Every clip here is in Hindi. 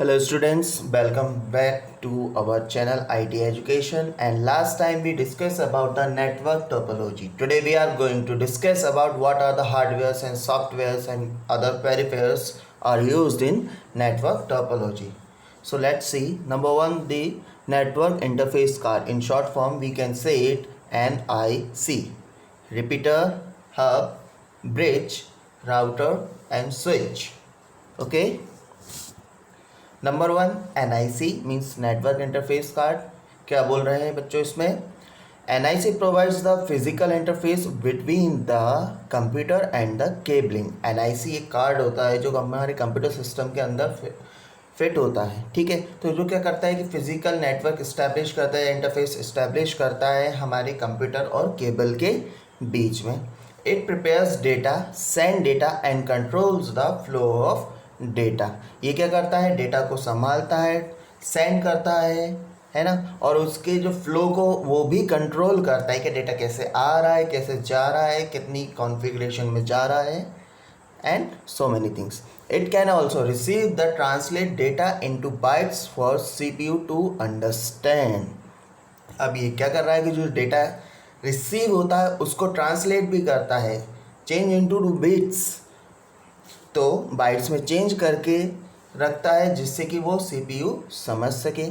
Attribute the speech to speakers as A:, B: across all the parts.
A: Hello students, welcome back to our channel IT Education, and last time we discussed about the network topology. Today we are going to discuss about what are the hardwares and softwares and other peripherals are used in network topology. So let's see. Number one, the network interface card. In short form we can say it NIC. Repeater, hub, bridge, router and switch. Okay. Number one NIC means network interface card. क्या बोल रहे हैं बच्चों इसमें? NIC provides the physical interface between the computer and the cabling. NIC एक कार्ड होता है जो हमारे कंप्यूटर सिस्टम के अंदर फिट होता है. ठीक है, तो जो क्या करता है कि फिजिकल नेटवर्क इस्टेब्लिश करता है, इंटरफेस इस्टेब्लिश करता है हमारे कंप्यूटर और केबल के बीच में. It prepares data, send data and controls the flow of data. ये क्या करता है? डेटा को संभालता है, सेंड करता है ना, और उसके जो फ्लो को वो भी कंट्रोल करता है कि डेटा कैसे आ रहा है, कैसे जा रहा है, कितनी कॉन्फ़िगरेशन में जा रहा है, and so many things. It can also receive the translate data into bytes for CPU to understand. अब ये क्या कर रहा है कि जो डेटा रिसीव होता है उसको ट्रांसलेट भी करता है, चेंज इनटू बिट्स, तो बाइट्स में चेंज करके रखता है जिससे कि वो CPU समझ सके.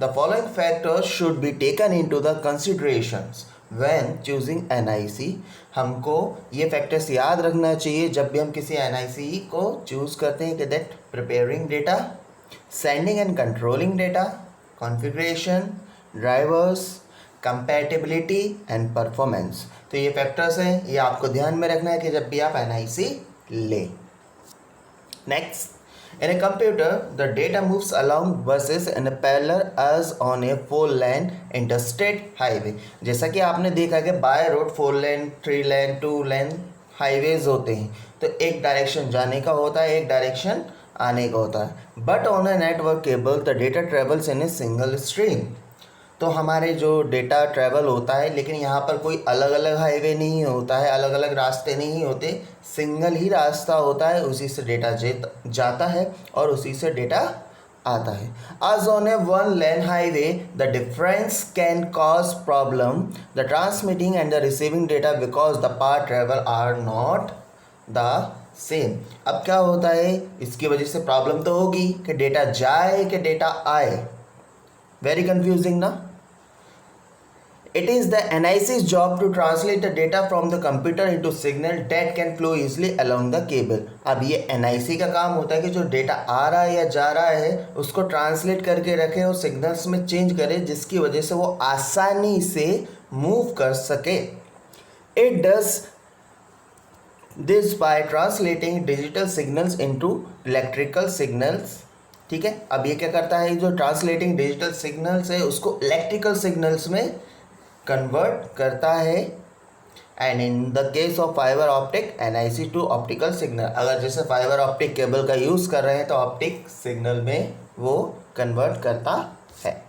A: The following factors should be taken into the considerations when choosing NIC. हमको ये फैक्टर्स याद रखना चाहिए जब भी हम किसी NIC को चूज़ करते हैं कि that preparing data, sending end controlling data, configuration, drivers, compatibility and performance. तो ये फैक्टर्स हैं, ये आपको ध्यान में रखना है कि जब भी आप NIC लें. Next, in a computer, the data moves along buses in a parallel as on a 4-lane interstate highway. जैसा कि आपने देखा कि by road 4-lane, 3-lane, 2-lane highways होते हैं, तो एक डायरेक्शन जाने का होता है, एक डायरेक्शन आने का होता है. But on a network cable the data travels in a single stream. तो हमारे जो डेटा ट्रैवल होता है, लेकिन यहाँ पर कोई अलग अलग हाईवे नहीं होता है, अलग अलग रास्ते नहीं होते, सिंगल ही रास्ता होता है, उसी से डेटा जाता है और उसी से डेटा आता है. As on a one-lane highway, the difference can cause problem the transmitting and the receiving data because the path travel are not the same. अब क्या होता है, इसकी वजह से प्रॉब्लम तो होगी कि डेटा जाए कि डेटा आए. Very confusing ना? It is the NIC's job to translate the data from the computer into signal that can flow easily along the cable. अब ये NIC का काम होता है कि जो डेटा आ रहा है या जा रहा है उसको ट्रांसलेट करके रखे और सिग्नल्स में चेंज करे, जिसकी वजह से वो आसानी से मूव कर सके. It does this by translating digital signals into electrical signals. ठीक है, अब ये क्या करता है, जो ट्रांसलेटिंग डिजिटल सिग्नल्स है उसको इलेक्ट्रिकल सिग्नल्स में कन्वर्ट करता है. And in the case of fibre optic NIC to optical signal. अगर जैसे फाइबर ऑप्टिक केबल का यूज़ कर रहे हैं तो ऑप्टिक सिग्नल में वो कन्वर्ट करता है.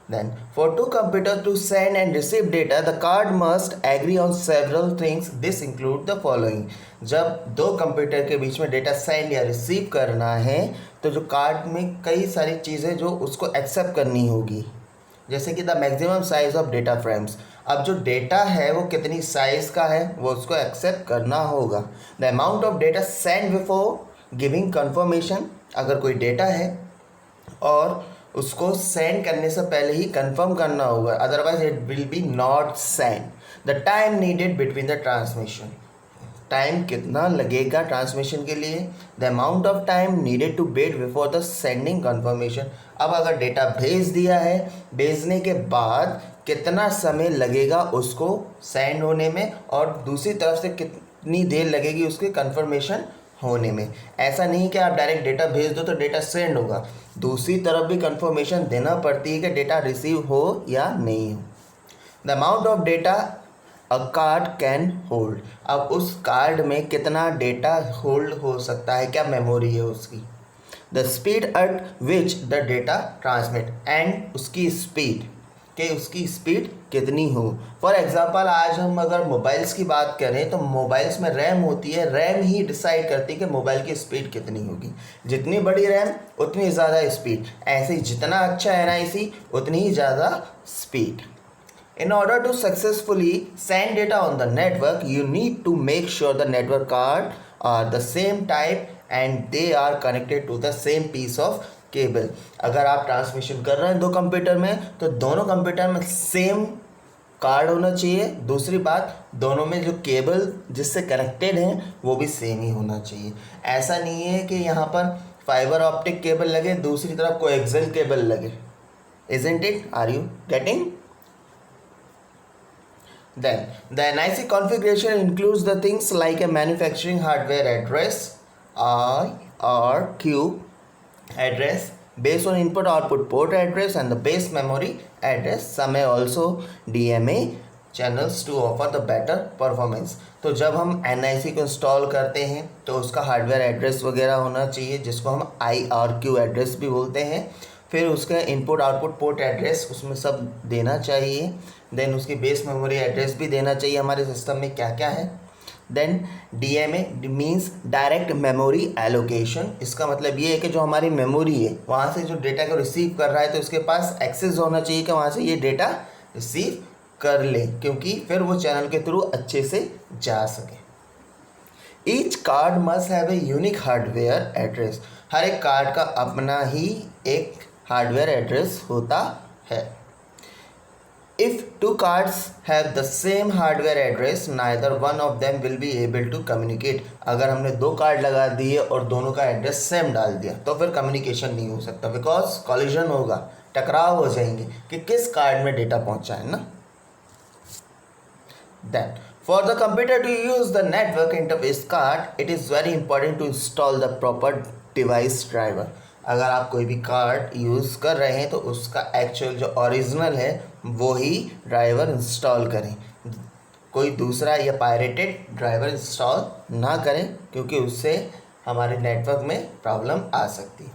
A: Then, for two computers to send and receive data, the card must agree on several things. This include the following. जब दो कंप्यूटर के बीच में डेटा सेंड या रिसीव करना है तो जो कार्ड में कई सारी चीज़ें जो उसको एक्सेप्ट करनी होगी, जैसे कि the maximum size of data frames. अब जो डेटा है वो कितनी साइज़ का है वो उसको एक्सेप्ट करना होगा. The amount of data send before giving confirmation. अगर कोई डेटा है और उसको सेंड करने से पहले ही कंफर्म करना होगा, otherwise it will be not send. The time needed between the transmission. Time कितना लगेगा ट्रांसमिशन के लिए. The amount of time needed to wait before the sending confirmation. अब अगर डेटा भेज दिया है, भेजने के बाद कितना समय लगेगा उसको सेंड होने में, और दूसरी तरफ से कितनी देर लगेगी उसके कंफर्मेशन होने में. ऐसा नहीं कि आप डायरेक्ट डेटा भेज दो तो डेटा सेंड होगा, दूसरी तरफ भी कंफर्मेशन देना पड़ती है कि डेटा रिसीव हो या नहीं हो. The amount of data a card can hold. अब उस कार्ड में कितना डेटा होल्ड हो सकता है, क्या मेमोरी है उसकी. The speed at which the data transmit. And उसकी स्पीड कि उसकी स्पीड कितनी हो। फॉर एग्जांपल आज हम अगर मोबाइल्स की बात करें तो मोबाइल्स में रैम होती है, रैम ही डिसाइड करती है कि मोबाइल की स्पीड कितनी होगी। जितनी बड़ी रैम उतनी ज़्यादा स्पीड, ऐसे ही जितना अच्छा एनआईसी उतनी ही ज़्यादा speed. In order to successfully send data on the network, you need to make sure the network card are the same type and they are connected to the same piece of cable. अगर आप ट्रांसमिशन कर रहे हैं दो कंप्यूटर में तो दोनों कंप्यूटर में सेम कार्ड होना चाहिए। दूसरी बात, दोनों में जो केबल जिससे कनेक्टेड हैं वो भी सेम ही होना चाहिए। ऐसा नहीं है कि यहाँ पर फाइबर ऑप्टिक केबल लगे, दूसरी तरफ कोएक्सियल केबल लगे। Isn't it? Are you getting? Then the NIC configuration includes the things like a manufacturing hardware address, IRQ address, base on input output port address and the base memory address. Some may also DMA channels to offer the better performance. तो जब हम NIC को इंस्टॉल करते हैं तो उसका हार्डवेयर एड्रेस वगैरह होना चाहिए जिसको हम IRQ एड्रेस भी बोलते हैं। फिर उसका इनपुट आउटपुट पोर्ट एड्रेस उसमें सब देना चाहिए। देन उसकी बेस मेमोरी एड्रेस भी देना चाहिए हमारे सिस्टम में क्या क्या है। Then DMA means direct memory allocation. इसका मतलब ये है कि जो हमारी मेमोरी है वहाँ से जो डेटा को रिसीव कर रहा है तो उसके पास एक्सेस होना चाहिए कि वहाँ से ये डेटा रिसीव कर ले, क्योंकि फिर वो चैनल के थ्रू अच्छे से जा सके। Each card must have a unique hardware address. हर एक कार्ड का अपना ही एक हार्डवेयर एड्रेस होता है। If two cards have the same hardware address, neither one of them will be able to communicate. अगर हमने दो कार्ड लगा दिए और दोनों का एड्रेस सेम डाल दिया तो फिर कम्युनिकेशन नहीं हो सकता, बिकॉज कॉलिजन होगा, टकराव हो जाएंगे कि किस कार्ड में डेटा पहुंचा है ना। Then for the computer to use the network interface card, it is very important to install the proper device driver. अगर आप कोई भी कार्ड यूज़ कर रहे हैं तो उसका एक्चुअल जो ओरिजिनल है वो ही ड्राइवर इंस्टॉल करें, कोई दूसरा या पायरेटेड ड्राइवर इंस्टॉल ना करें, क्योंकि उससे हमारे नेटवर्क में प्रॉब्लम आ सकती है।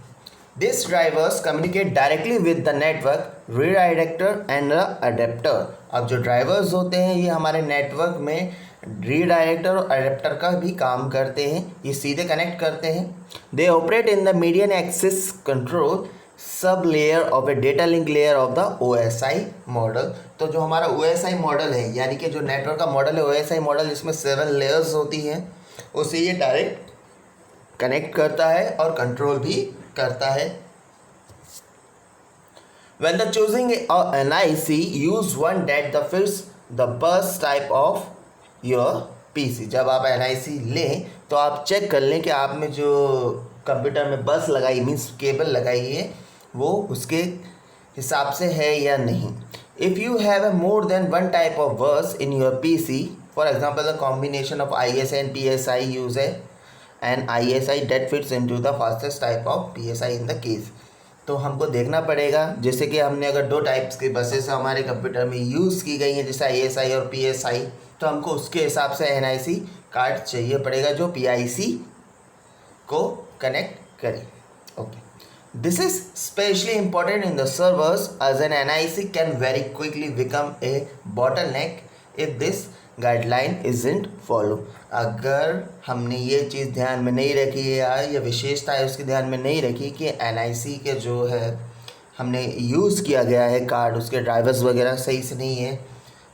A: This drivers communicate directly with the network redirector and the adapter. अब जो ड्राइवर्स होते हैं ये हमारे नेटवर्क में रीडायरेक्टर और अडेप्टर का भी काम करते हैं, ये सीधे कनेक्ट करते हैं। They operate in the median access control sub layer of a data link layer of the OSI model. तो जो हमारा OSI मॉडल है, यानी कि जो नेटवर्क का मॉडल है OSI मॉडल, जिसमें 7 लेयर्स होती हैं, उसे ये डायरेक्ट कनेक्ट करता है और कंट्रोल भी करता है। When the choosing an IC, use one that the fits the bus type of your PC। जब आप NIC लें तो आप चेक कर लें कि आप में जो कंप्यूटर में बस लगाई मीन्स केबल लगाई है वो उसके हिसाब से है या नहीं। If you have a more than one type of bus in your PC, for example the combination of ISI and PSI, use an ISI that fits into the fastest type of PSI in the case। तो हमको देखना पड़ेगा, जैसे कि हमने अगर दो टाइप्स की बसेस हमारे कंप्यूटर में यूज़ की गई हैं जैसे ISI और PSI, तो हमको उसके हिसाब से NIC कार्ड चाहिए पड़ेगा जो PIC को कनेक्ट करे। Okay, this is specially important in the servers as an NIC can very quickly become a bottleneck if this guideline isn't follow. अगर हमने ये चीज़ ध्यान में नहीं रखी है या विशेषता है उसकी ध्यान में नहीं रखी कि NIC के जो है हमने यूज़ किया गया है कार्ड, उसके ड्राइवर्स वगैरह सही से नहीं है,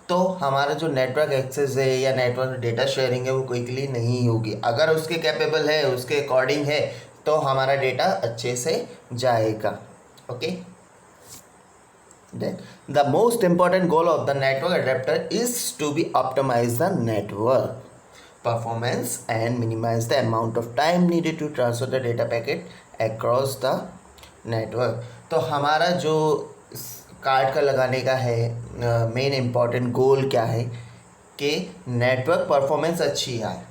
A: तो हमारा जो नेटवर्क एक्सेस है या नेटवर्क डेटा शेयरिंग है वो क्विकली नहीं होगी। अगर उसके कैपेबल है, उसके अकॉर्डिंग है, तो हमारा डेटा अच्छे से जाएगा। Okay, Then the most important goal of the network adapter is to be optimize the network performance and minimize the amount of time needed to transfer the data packet across the network। तो हमारा जो कार्ड का लगाने का है मेन इम्पॉर्टेंट गोल क्या है कि नेटवर्क परफॉर्मेंस अच्छी आए,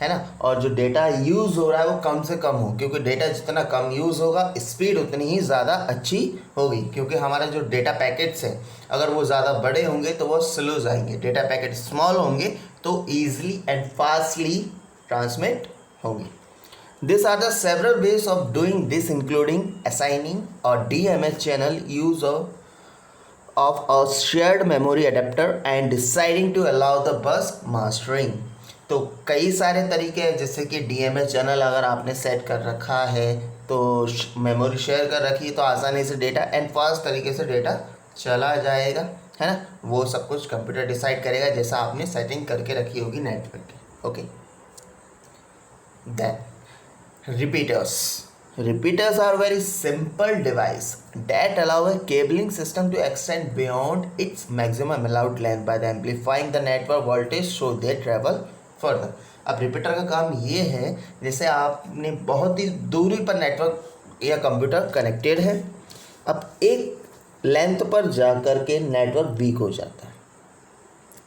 A: है ना, और जो डेटा यूज़ हो रहा है वो कम से कम हो, क्योंकि डेटा जितना कम यूज़ होगा स्पीड उतनी ही ज़्यादा अच्छी होगी। क्योंकि हमारा जो डेटा पैकेट्स है अगर वो ज़्यादा बड़े होंगे तो वो स्लो जाएंगे, डेटा पैकेट स्मॉल होंगे तो ईजिली एंड फास्टली ट्रांसमिट होंगे। This are the several ways of doing this including assigning और DMA channel use of of a shared memory adapter and deciding to allow the bus mastering। तो कई सारे तरीके हैं, जैसे कि DMA चैनल अगर आपने सेट कर रखा है तो मेमोरी शेयर कर रखी है तो आसानी से डेटा एंड फास्ट तरीके से डेटा चला जाएगा, है ना। वो सब कुछ कंप्यूटर डिसाइड करेगा जैसा आपने सेटिंग करके रखी होगी नेटवर्क की। Okay, then repeaters. Repeaters are very simple device that allow a cabling system to extend beyond its maximum allowed length by the amplifying the network voltage so they travel further। अब रिपीटर का काम ये है, जैसे आपने बहुत ही दूरी पर नेटवर्क या कंप्यूटर कनेक्टेड है, अब एक लेंथ पर जा कर के नेटवर्क वीक हो जाता है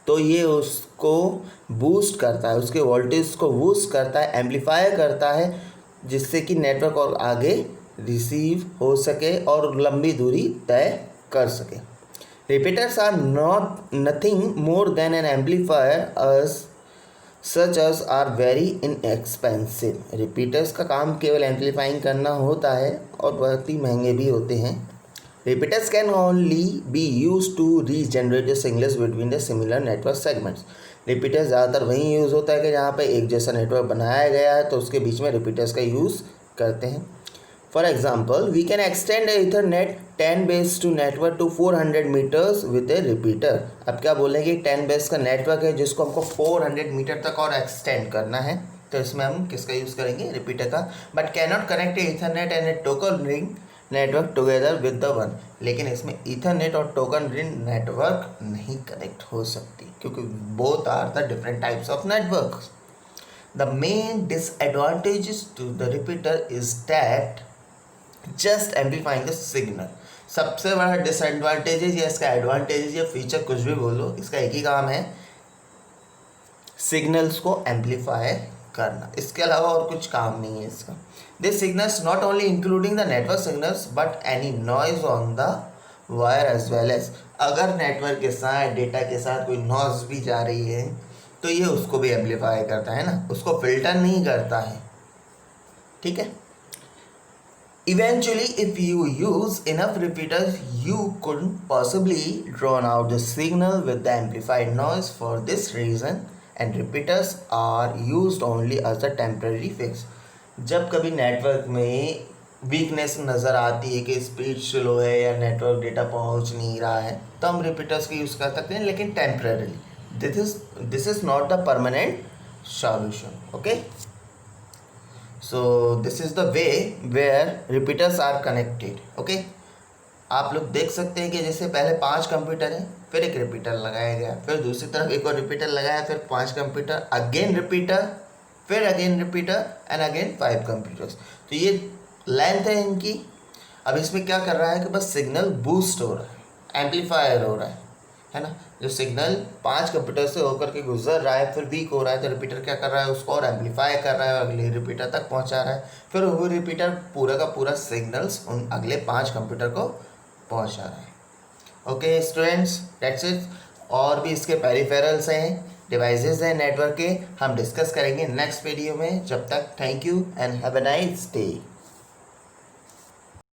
A: तो ये उसको बूस्ट करता है, उसके वोल्टेज को बूस्ट करता है, एम्पलीफाई करता है, जिससे कि नेटवर्क और आगे रिसीव हो सके और लंबी दूरी तय कर सके। Repeaters are not nothing more than an amplifier as such as are very inexpensive. Repeaters का काम केवल एम्पलीफाइंग करना होता है और बहुत ही महंगे भी होते हैं। Repeaters can only be use to regenerate signals between the similar network segments. Repeaters ज़्यादातर वहीं यूज़ होता है कि जहाँ पे एक जैसा नेटवर्क बनाया गया है तो उसके बीच में रिपीटर्स का यूज़ करते हैं। For example, we can extend Ethernet 10 base two network to 400 metres with a repeater. अब क्या बोलेंगे, 10 बेस का नेटवर्क है जिसको हमको 400 मीटर तक और एक्सटेंड करना है, तो इसमें हम किसका यूज़ करेंगे, रिपीटर का। But cannot connect Ethernet and a token ring network together with the one. लेकिन इसमें ईथरनेट और टोकन रिंग नेटवर्क नहीं कनेक्ट हो सकती क्योंकि both are the different types of networks. The main disadvantages to the repeater is that just amplifying the signal. सबसे बड़ा डिसएडवांटेजेस या इसका एडवांटेजेस या फीचर कुछ भी बोलो, इसका एक ही काम है, सिग्नल्स को एम्पलीफाई करना, इसके अलावा और कुछ काम नहीं है इसका। This signals not only including the network signals but any noise on the wire as well as. अगर नेटवर्क के साथ डेटा के साथ कोई नॉइज भी जा रही है तो ये उसको भी एम्पलीफाई करता है ना, उसको फिल्टर नहीं करता है, ठीक है। Eventually, if you use enough repeaters, you could possibly drown out the signal with the amplified noise. For this reason, and repeaters are used only as a temporary fix। जब कभी नेटवर्क में वीकनेस नज़र आती है कि स्पीड स्लो है या नेटवर्क डेटा पहुंच नहीं रहा है तो हम रिपीटर्स का यूज़ कर सकते हैं, लेकिन temporary. This is not the permanent solution. Okay, so this is the way where repeaters are connected. Okay, आप लोग देख सकते हैं कि जैसे पहले 5 कंप्यूटर हैं, फिर एक रिपीटर लगाया गया, फिर दूसरी तरफ एक और रिपीटर लगाया, फिर 5 कंप्यूटर, अगेन रिपीटर, फिर again repeater and again 5 computers. तो ये लेंथ है इनकी। अब इसमें क्या कर रहा है कि बस सिग्नल बूस्ट हो रहा है, एम्पलीफायर हो रहा है ना। जो सिग्नल 5 कंप्यूटर से होकर के गुजर रहा है फिर वीक हो रहा है तो रिपीटर क्या कर रहा है, उसको और एम्पलीफाई कर रहा है, अगले रिपीटर तक पहुंचा रहा है, फिर वो रिपीटर पूरा का पूरा सिग्नल्स उन अगले 5 कंप्यूटर को पहुंचा रहा है। Okay students, that's it. और भी इसके पेरिफेरल्स हैं, डिवाइसेस हैं नेटवर्क के, हम डिस्कस करेंगे नेक्स्ट वीडियो में। जब तक thank you and have a nice day.